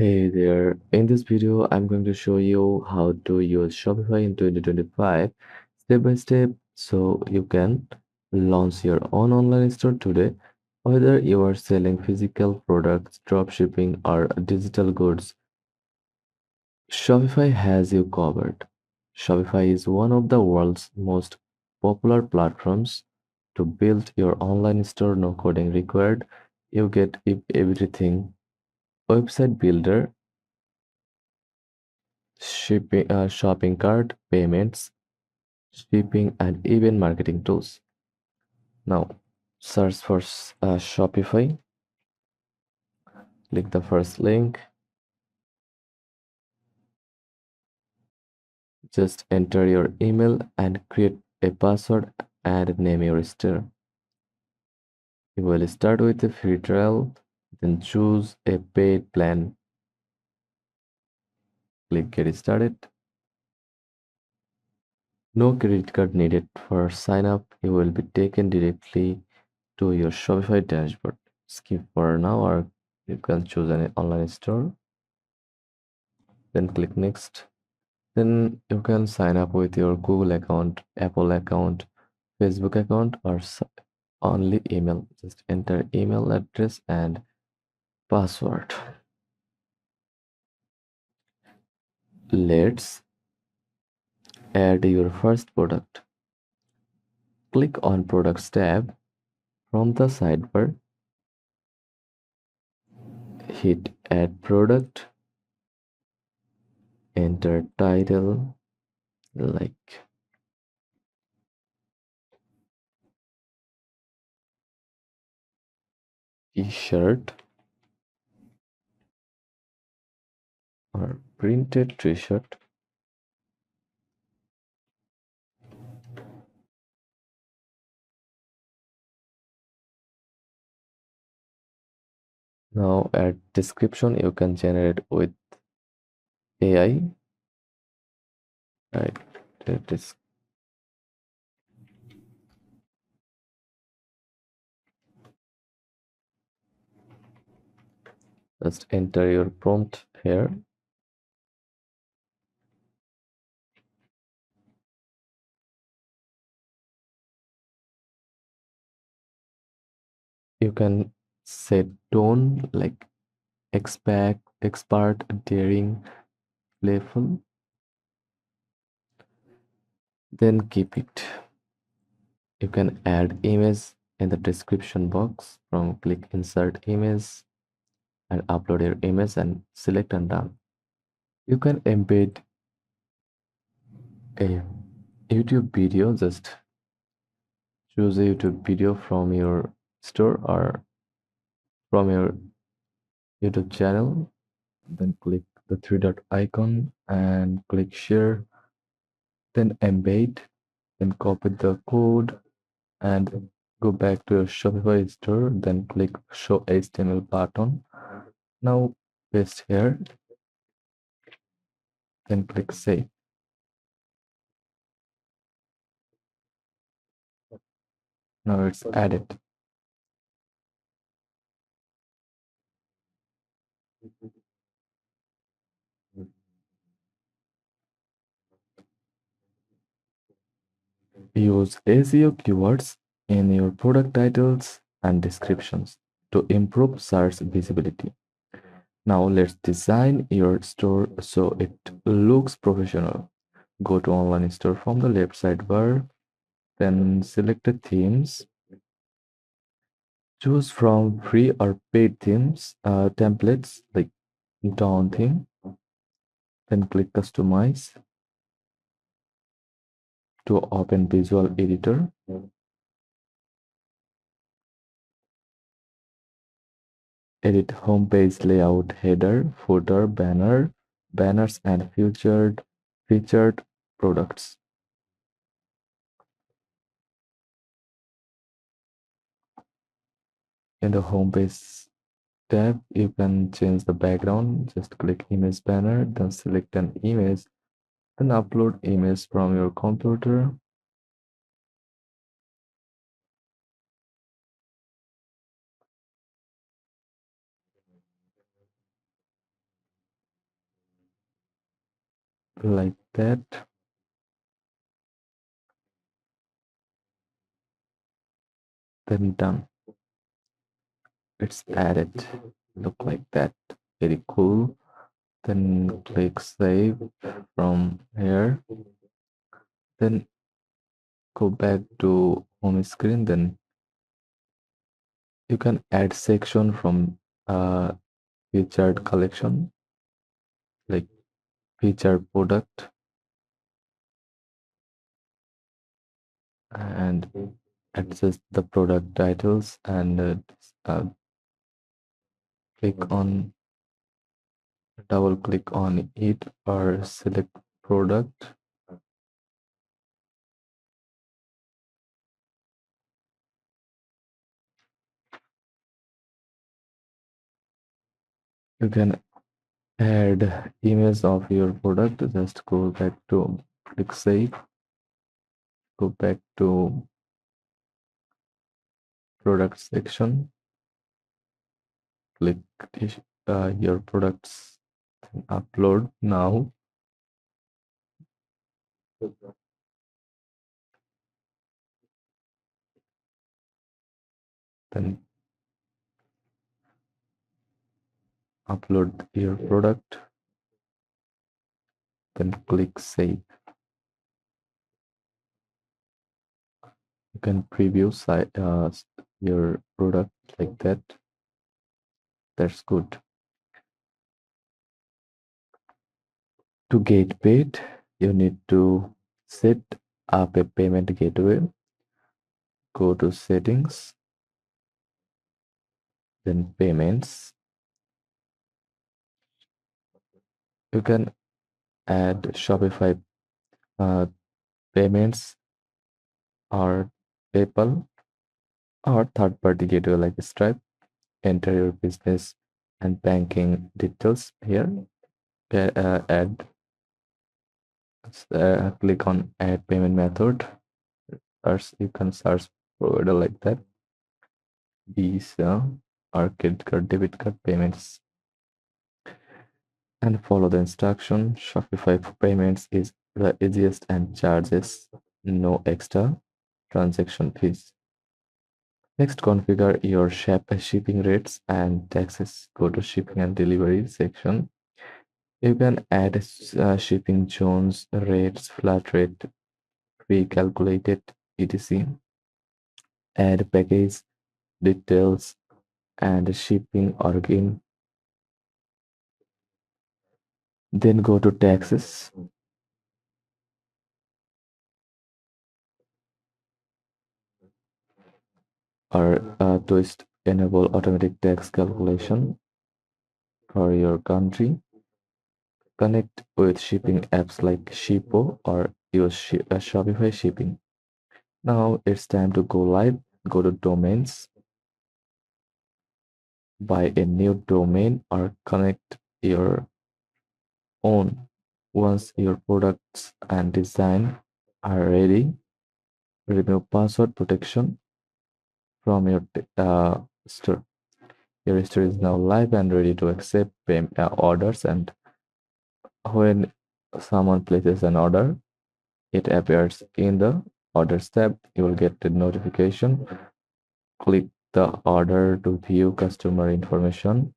Hey there, in this video, I'm going to show you how to use Shopify in 2025 step by step so you can launch your own online store today. Whether you are selling physical products, drop shipping, or digital goods, Shopify has you covered. Shopify is one of the world's most popular platforms to build your online store, no coding required. You get everything website builder, shopping cart, payments, shipping, and even marketing tools. Now, search for Shopify, click the first link, just enter your email and create a password and name your store. You will start with a free trial, then choose a paid plan. Click Get Started. No credit card needed for sign up. You will be taken directly to your Shopify dashboard. Skip for now, or you can choose an online store. Then click Next. Then you can sign up with your Google account, Apple account, Facebook account, or only email. Just enter email address and password. Let's add your first product. Click on Products tab from the sidebar. Hit Add Product. Enter title like T-shirt or printed T-shirt. Now add description you can generate with AI. Right. It is just enter your prompt here. You can set tone like expert, daring, playful. Then keep it. You can add image in the description box from click insert image and upload your image and select and done. You can embed a YouTube video, just choose a YouTube video from your store or from your YouTube channel. Then click the three dot icon and click share. Then embed. Then copy the code and go back to your Shopify store. Then click show HTML button. Now paste here. Then click save. Now it's added. Use SEO keywords in your product titles and descriptions to improve search visibility. Now let's design your store so it looks professional. Go to online store from the left sidebar, then select the themes. Choose from free or paid themes, templates like Dawn theme. Then click customize to open visual editor. Edit homepage layout, header, footer, banners, and featured products. In the homepage tab, you can change the background. Just click image banner, then select an image, then upload image from your computer. like that. Then done. It's added. Look like that. Very cool. Then click save from here. Then go back to home screen. Then you can add section from featured collection, like featured product, and access the product titles, and click on double click on it or select product. You can add image of your product. Just go back to click save, go back to product section, click your products, upload now. Then upload your product, then click save. You can preview your product like that. That's good. To get paid, you need to set up a payment gateway. Go to settings, then payments. You can add Shopify uh, payments or PayPal or third-party gateway like Stripe. Enter your business and banking details here. Add. Click on add payment method. You can search provider like that. Visa or credit card, debit card payments, and follow the instruction. Shopify for payments is the easiest and charges no extra transaction fees. Next, configure your shipping rates and taxes. Go to shipping and delivery section. You can add shipping zones, rates, flat rate, pre-calculated, etc. Add package details and shipping origin. Then go to taxes. Or twist enable automatic tax calculation for your country. Connect with shipping apps like Shippo or use Shopify shipping. Now it's time to go live. Go to domains, buy a new domain or connect your own. Once your products and design are ready, remove password protection from your store. Your store is now live and ready to accept orders, and when someone places an order, it appears in the orders tab. You will get the notification. Click the order to view customer information,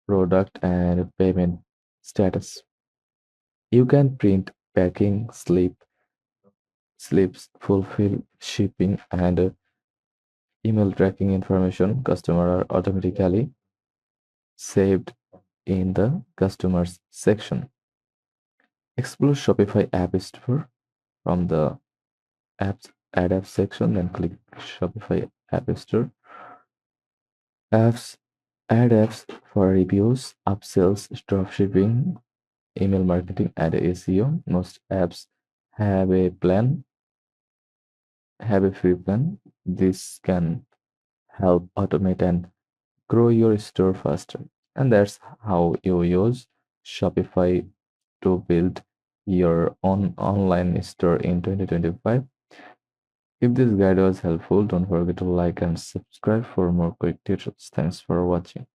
product, and payment status. You can print packing slips, fulfill shipping, and email tracking information. Customer are automatically saved in the customers section. Explore Shopify App Store from the add apps section, then click Shopify App Store. Apps, add apps for reviews, upsells, dropshipping, email marketing, and SEO. Most apps have a free plan. This can help automate and grow your store faster. And that's how you use Shopify to build your own online store in 2025. If this guide was helpful, don't forget to like and subscribe for more quick tutorials. Thanks for watching.